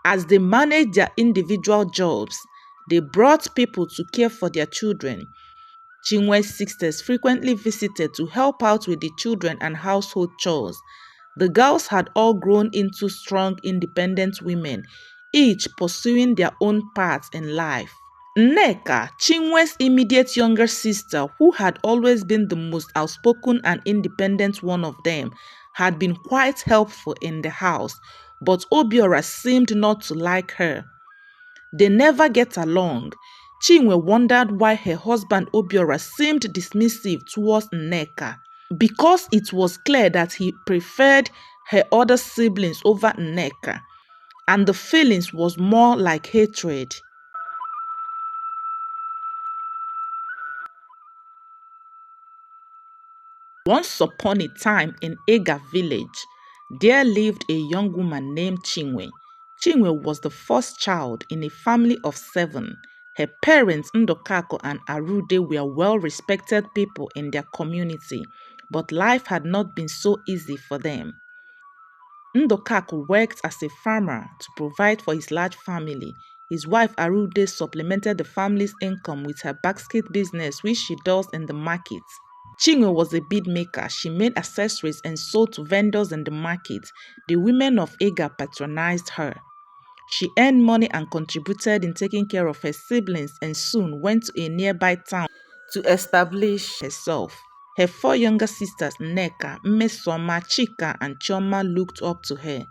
As they managed their individual jobs, they brought people to care for their children. Chinwe's sisters frequently visited to help out with the children and household chores. The girls had all grown into strong, independent women, each pursuing their own paths in life. Nneka, Chinwe's immediate younger sister, who had always been the most outspoken and independent one of them, had been quite helpful in the house, but Obora seemed not to like her. They never get along. Chinwe wondered why her husband Obora seemed dismissive towards Nneka, because it was clear that he preferred her other siblings over Nneka, and the feelings was more like hatred. Once upon a time in Ega village, there lived a young woman named Chinwe. Chinwe was the first child in a family of 7. Her parents, Ndokako and Arude, were well-respected people in their community, but life had not been so easy for them. Ndokako worked as a farmer to provide for his large family. His wife Arude supplemented the family's income with her basket business, which she does in the market. Chinwe was a bead maker. She made accessories and sold to vendors in the market. The women of Ega patronized her. She earned money and contributed in taking care of her siblings and soon went to a nearby town to establish herself. Her 4 younger sisters, Nneka, Mmesoma, Chika, and Choma, looked up to her,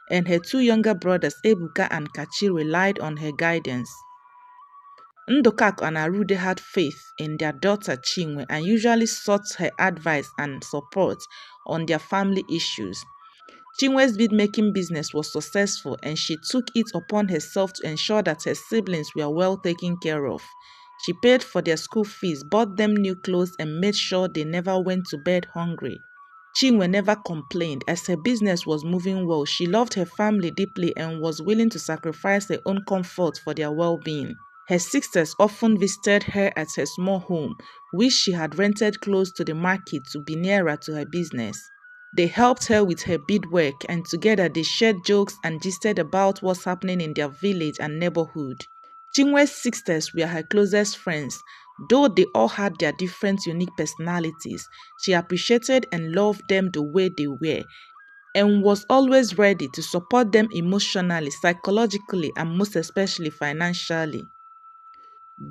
and her 2 younger brothers, Ebuka and Kachi, relied on her guidance. Ndokako and Arude had faith in their daughter Chinwe and usually sought her advice and support on their family issues. Chinwe's bead-making business was successful and she took it upon herself to ensure that her siblings were well taken care of. She paid for their school fees, bought them new clothes, and made sure they never went to bed hungry. Chinwe never complained. As her business was moving well, she loved her family deeply and was willing to sacrifice her own comfort for their well-being. Her sisters often visited her at her small home, which she had rented close to the market to be nearer to her business. They helped her with her beadwork, and together they shared jokes and gisted about what's happening in their village and neighborhood. Chinwe's sisters were her closest friends. Though they all had their different unique personalities, she appreciated and loved them the way they were, and was always ready to support them emotionally, psychologically, and most especially financially.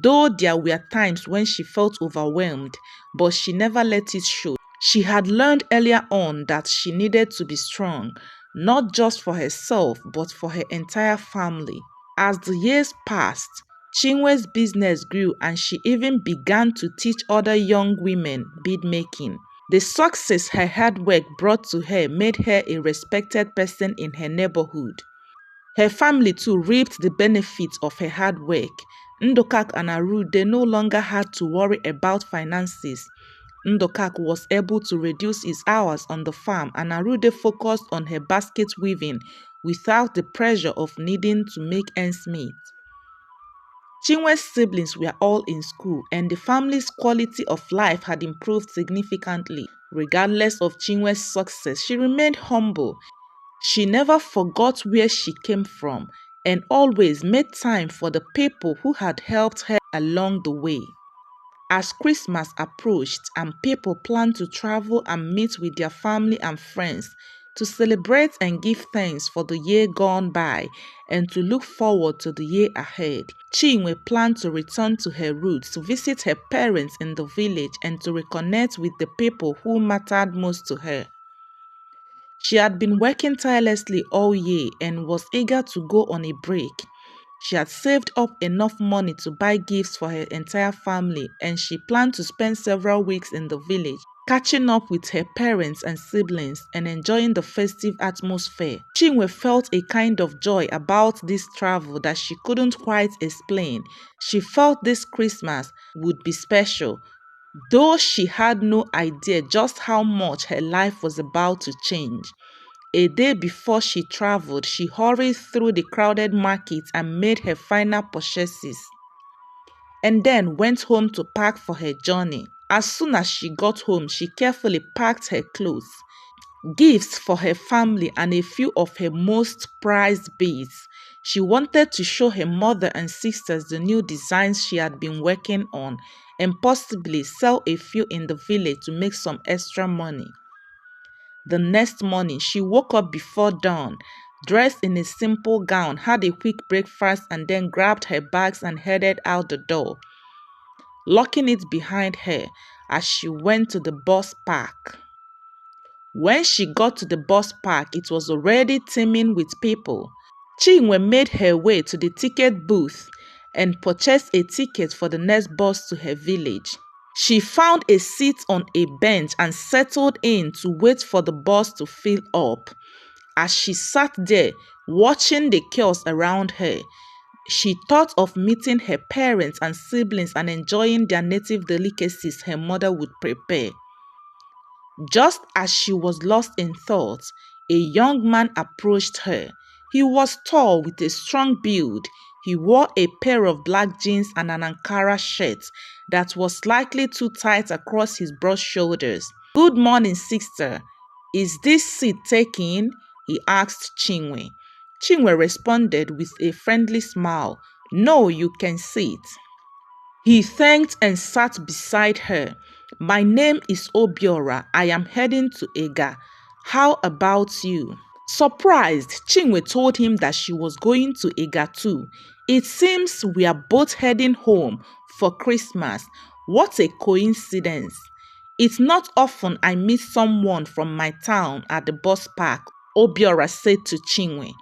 Though there were times when she felt overwhelmed, but she never let it show. She had learned earlier on that she needed to be strong, not just for herself, but for her entire family. As the years passed, Chinwe's business grew and she even began to teach other young women bead making. The success her hard work brought to her made her a respected person in her neighborhood. Her family too reaped the benefits of her hard work. Ndokak and Arude no longer had to worry about finances. Ndokak was able to reduce his hours on the farm and Arude focused on her basket weaving without the pressure of needing to make ends meet. Chinwe's siblings were all in school and the family's quality of life had improved significantly. Regardless of Chinwe's success, she remained humble. She never forgot where she came from and always made time for the people who had helped her along the way. As Christmas approached and people planned to travel and meet with their family and friends to celebrate and give thanks for the year gone by and to look forward to the year ahead, Chinwe planned to return to her roots, to visit her parents in the village and to reconnect with the people who mattered most to her. She had been working tirelessly all year and was eager to go on a break. She had saved up enough money to buy gifts for her entire family and she planned to spend several weeks in the village, catching up with her parents and siblings and enjoying the festive atmosphere. Chinwe felt a kind of joy about this travel that she couldn't quite explain. She felt this Christmas would be special, though she had no idea just how much her life was about to change. A day before she traveled, she hurried through the crowded markets and made her final purchases, and then went home to pack for her journey. As soon as she got home, she carefully packed her clothes. gifts for her family, and a few of her most prized beads. She wanted to show her mother and sisters the new designs she had been working on and possibly sell a few in the village to make some extra money. The next morning, she woke up before dawn, dressed in a simple gown, had a quick breakfast, and then grabbed her bags and headed out the door, locking it behind her as she went to the bus park. When she got to the bus park, it was already teeming with people. Chinwe made her way to the ticket booth and purchased a ticket for the next bus to her village. She found a seat on a bench and settled in to wait for the bus to fill up. As she sat there, watching the chaos around her, she thought of meeting her parents and siblings and enjoying their native delicacies her mother would prepare. Just as she was lost in thought, a young man approached her. He was tall with a strong build. He wore a pair of black jeans and an Ankara shirt that was slightly too tight across his broad shoulders. "Good morning, sister. Is this seat taken?" he asked Chinwe. Chinwe responded with a friendly smile. "No, you can sit." He thanked and sat beside her. "My name is Obora. I am heading to Ega. How about you?" Surprised, Chinwe told him that she was going to Ega too. "It seems we are both heading home for Christmas. What a coincidence. It's not often I meet someone from my town at the bus park," Obiora said to Chinwe.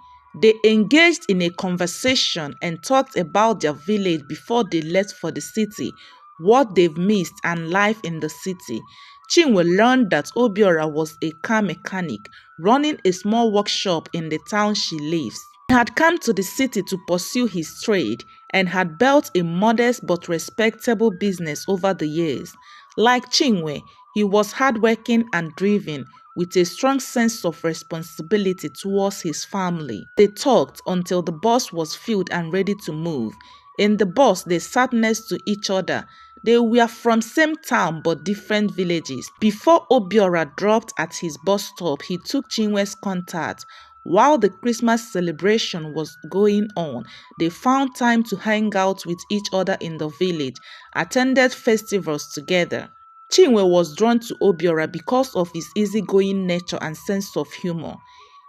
They engaged in a conversation and talked about their village before they left for the city, what they've missed, and life in the city. Chinwe learned that Obiora was a car mechanic running a small workshop in the town she lives. He had come to the city to pursue his trade and had built a modest but respectable business over the years. Like Chinwe, he was hardworking and driven, with a strong sense of responsibility towards his family. They talked until the bus was filled and ready to move. In the bus, they sat next to each other. They were from same town but different villages. Before Obiora dropped at his bus stop, he took Chinwe's contact. While the Christmas celebration was going on, they found time to hang out with each other in the village, attended festivals together. Chinwe was drawn to Obiora because of his easygoing nature and sense of humor.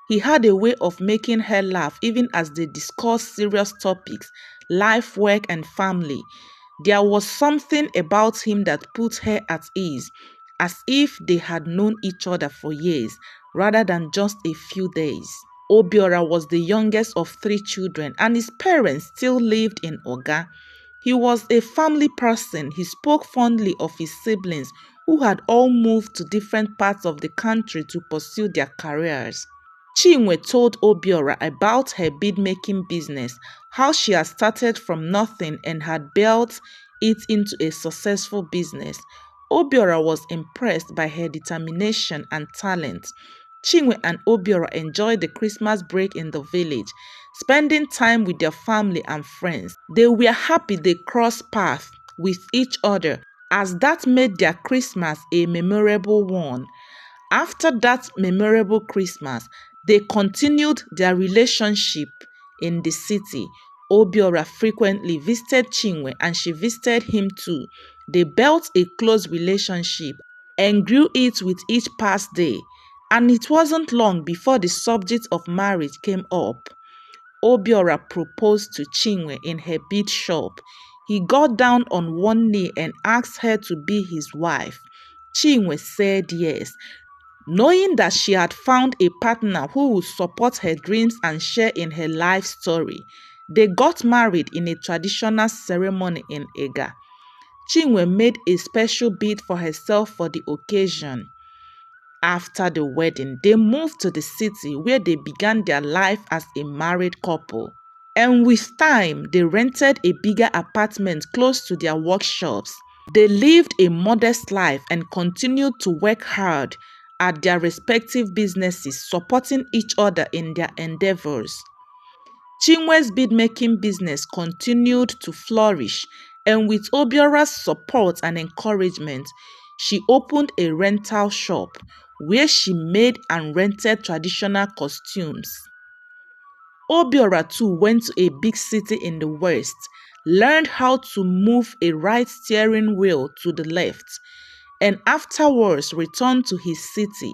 He had a way of making her laugh even as they discussed serious topics, life, work, and family. There was something about him that put her at ease, as if they had known each other for years, rather than just a few days. Obiora was the youngest of 3 children, and his parents still lived in Oga. He was a family person. He spoke fondly of his siblings, who had all moved to different parts of the country to pursue their careers. Chinwe told Obiora about her bead-making business, how she had started from nothing and had built it into a successful business. Obiora was impressed by her determination and talent. Chinwe and Obiora enjoyed the Christmas break in the village, spending time with their family and friends. They were happy they crossed paths with each other, as that made their Christmas a memorable one. After that memorable Christmas, they continued their relationship in the city. Obiora frequently visited Chinwe and she visited him too. They built a close relationship and grew it with each past day. And it wasn't long before the subject of marriage came up. Obiora proposed to Chinwe in her bead shop. He got down on one knee and asked her to be his wife. Chinwe said yes, knowing that she had found a partner who would support her dreams and share in her life story. They got married in a traditional ceremony in Ega. Chinwe made a special bead for herself for the occasion. After the wedding, they moved to the city where they began their life as a married couple. And with time, they rented a bigger apartment close to their workshops. They lived a modest life and continued to work hard at their respective businesses, supporting each other in their endeavors. Chinwe's bead-making business continued to flourish, and with Obiora's support and encouragement, she opened a rental shop. where she made and rented traditional costumes. Obora too went to a big city in the west, learned how to move a right steering wheel to the left, and afterwards returned to his city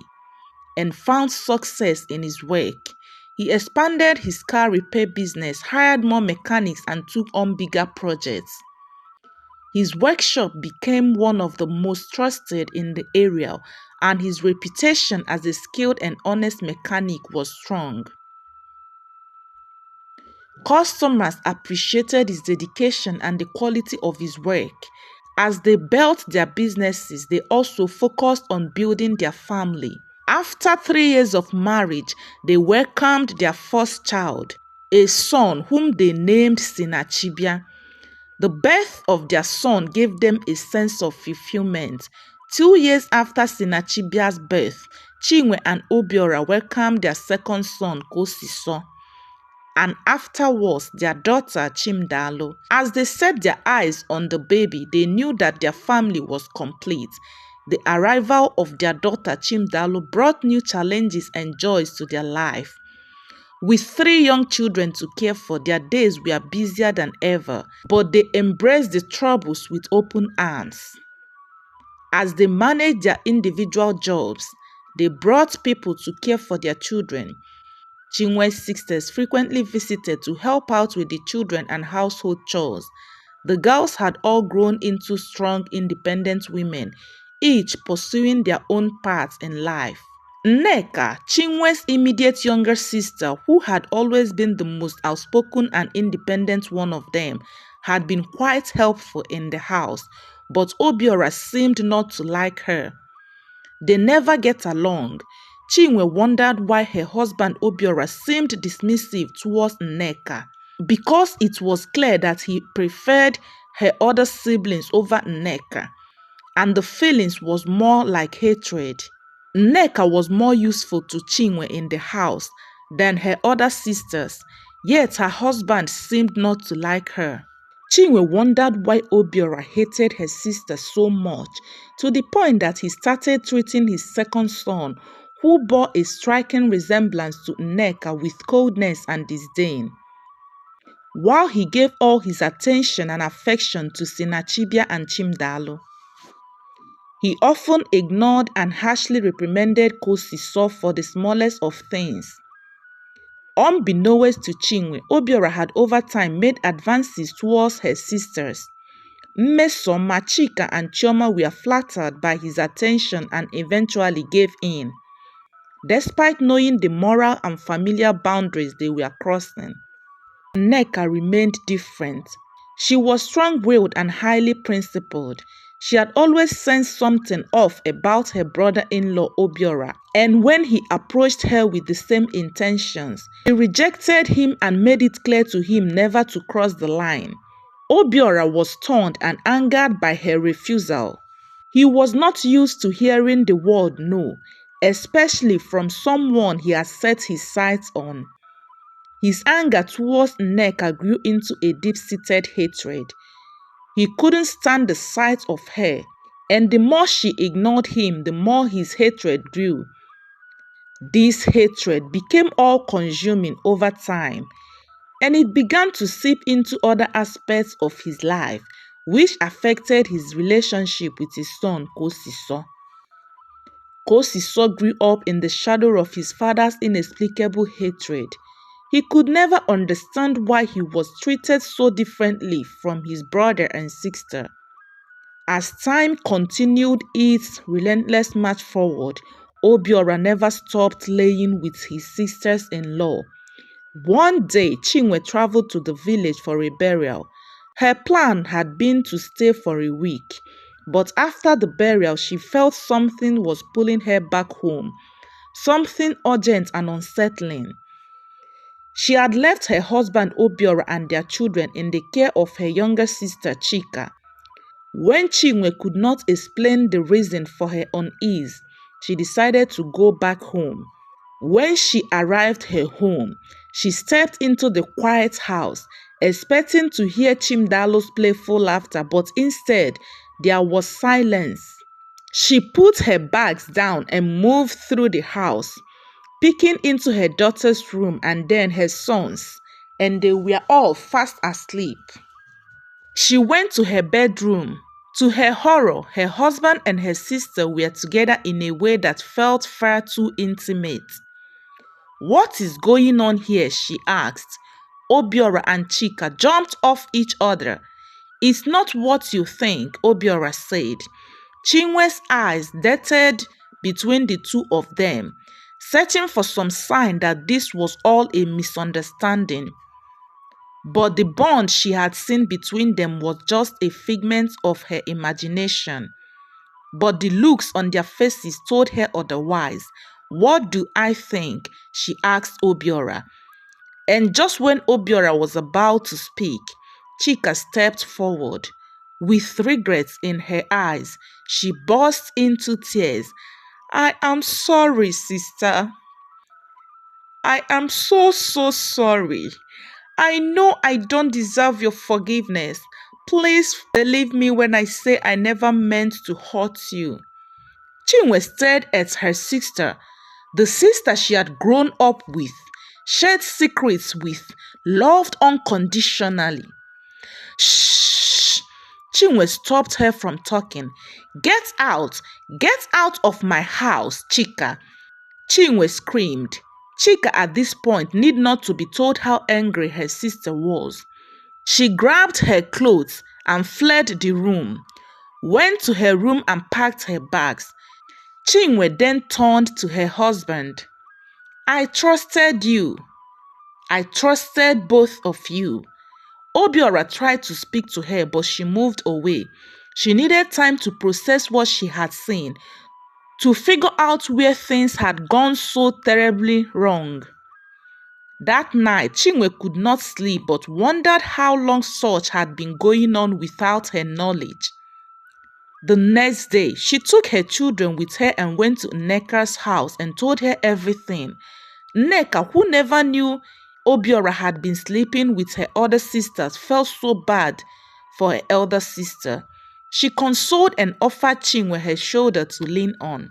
and found success in his work. He expanded his car repair business, hired more mechanics, and took on bigger projects. His workshop became one of the most trusted in the area, and his reputation as a skilled and honest mechanic was strong. Customers appreciated his dedication and the quality of his work. As they built their businesses, they also focused on building their family. After 3 years of marriage, they welcomed their first child, a son whom they named Sinachibia. The birth of their son gave them a sense of fulfillment. 2 years after Sinachibia's birth, Chinwe and Obora welcomed their second son, Kosiso, and afterwards their daughter, Chimdalo. As they set their eyes on the baby, they knew that their family was complete. The arrival of their daughter, Chimdalo, brought new challenges and joys to their life. With 3 young children to care for, their days were busier than ever, but they embraced the troubles with open arms. As they managed their individual jobs, they brought people to care for their children. Chinwe's sisters frequently visited to help out with the children and household chores. The girls had all grown into strong, independent women, each pursuing their own paths in life. Nneka, Chinwe's immediate younger sister, who had always been the most outspoken and independent one of them, had been quite helpful in the house, but Obiora seemed not to like her. They never get along. Chinwe wondered why her husband Obiora seemed dismissive towards Nneka, because it was clear that he preferred her other siblings over Nneka, and the feelings was more like hatred. Nneka was more useful to Chinwe in the house than her other sisters, yet her husband seemed not to like her. Chinwe wondered why Obiora hated her sister so much, to the point that he started treating his second son, who bore a striking resemblance to Nneka, with coldness and disdain. While he gave all his attention and affection to Sinachibia and Chimdalo, he often ignored and harshly reprimanded Kosiso for the smallest of things. Unbeknownst to Chinwe, Obiora had over time made advances towards her sisters. Mmesom, Chika, and Chioma were flattered by his attention and eventually gave in, despite knowing the moral and familiar boundaries they were crossing. Nneka remained different. She was strong-willed and highly principled. She had always sensed something off about her brother-in-law Obiora, and when he approached her with the same intentions, she rejected him and made it clear to him never to cross the line. Obiora was stunned and angered by her refusal. He was not used to hearing the word no, especially from someone he had set his sights on. His anger towards Nneka grew into a deep-seated hatred. He couldn't stand the sight of her, and the more she ignored him, the more his hatred grew. This hatred became all-consuming over time, and it began to seep into other aspects of his life, which affected his relationship with his son, Kosiso. Kosiso grew up in the shadow of his father's inexplicable hatred. He could never understand why he was treated so differently from his brother and sister. As time continued its relentless march forward, Obiora never stopped laying with his sisters-in-law. One day, Chinwe traveled to the village for a burial. Her plan had been to stay for a week, but after the burial, she felt something was pulling her back home, something urgent and unsettling. She had left her husband Obiora and their children in the care of her younger sister Chika. When Chinwe could not explain the reason for her unease, she decided to go back home. When she arrived her home, she stepped into the quiet house, expecting to hear Chimdalo's playful laughter, but instead, there was silence. She put her bags down and moved through the house, peeking into her daughter's room and then her son's, and they were all fast asleep. She went to her bedroom. To her horror, her husband and her sister were together in a way that felt far too intimate. "What is going on here?" she asked. Obora and Chika jumped off each other. "It's not what you think," Obora said. Chinwe's eyes darted between the two of them, searching for some sign that this was all a misunderstanding. But the bond she had seen between them was just a figment of her imagination. But the looks on their faces told her otherwise. "What do I think?" she asked Obiora. And just when Obiora was about to speak, Chika stepped forward. With regrets in her eyes, she burst into tears. "I am sorry, sister. I am so sorry. I know I don't deserve your forgiveness. Please believe me when I say I never meant to hurt you." Chinwe stared at her sister, the sister she had grown up with, shared secrets with, loved unconditionally. "Shh!" Chinwe stopped her from talking. Get out! Get out of my house, Chika!" Chinwe screamed. Chika at this point need not to be told how angry her sister was. She grabbed her clothes and fled the room, went to her room and packed her bags. Chinwe then turned to her husband. "I trusted you. I trusted both of you." Obiora tried to speak to her, but she moved away. She needed time to process what she had seen, to figure out where things had gone so terribly wrong. That night, Chinwe could not sleep but wondered how long such had been going on without her knowledge. The next day, she took her children with her and went to Nneka's house and told her everything. Nneka, who never knew Obiora had been sleeping with her other sisters, felt so bad for her elder sister. She consoled and offered Chinwe her shoulder to lean on.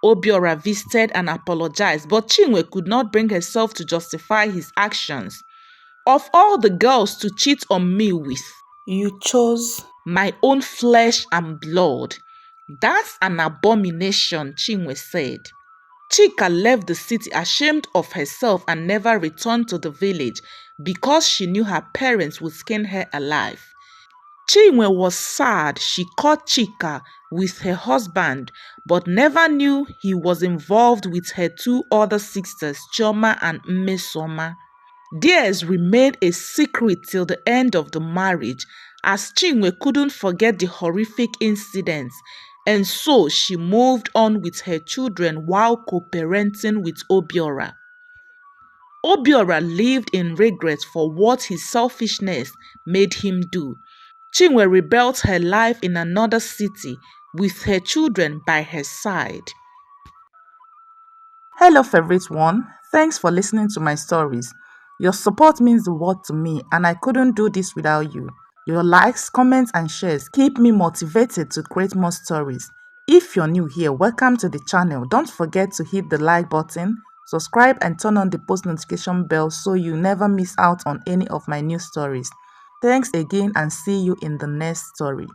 Obiora visited and apologized, but Chinwe could not bring herself to justify his actions. "Of all the girls to cheat on me with, you chose my own flesh and blood. That's an abomination," Chinwe said. Chika left the city ashamed of herself and never returned to the village because she knew her parents would skin her alive. Chinwe was sad she caught Chika with her husband but never knew he was involved with her two other sisters, Chioma and Mmesoma. Theirs remained a secret till the end of the marriage, as Chinwe couldn't forget the horrific incidents, and so she moved on with her children while co-parenting with Obiora. Obiora lived in regret for what his selfishness made him do. Chinwe rebuilt her life in another city with her children by her side. Hello favorite one, thanks for listening to my stories. Your support means the world to me and I couldn't do this without you. Your likes, comments and shares keep me motivated to create more stories. If you're new here, welcome to the channel. Don't forget to hit the like button, subscribe and turn on the post notification bell so you never miss out on any of my new stories. Thanks again and see you in the next story.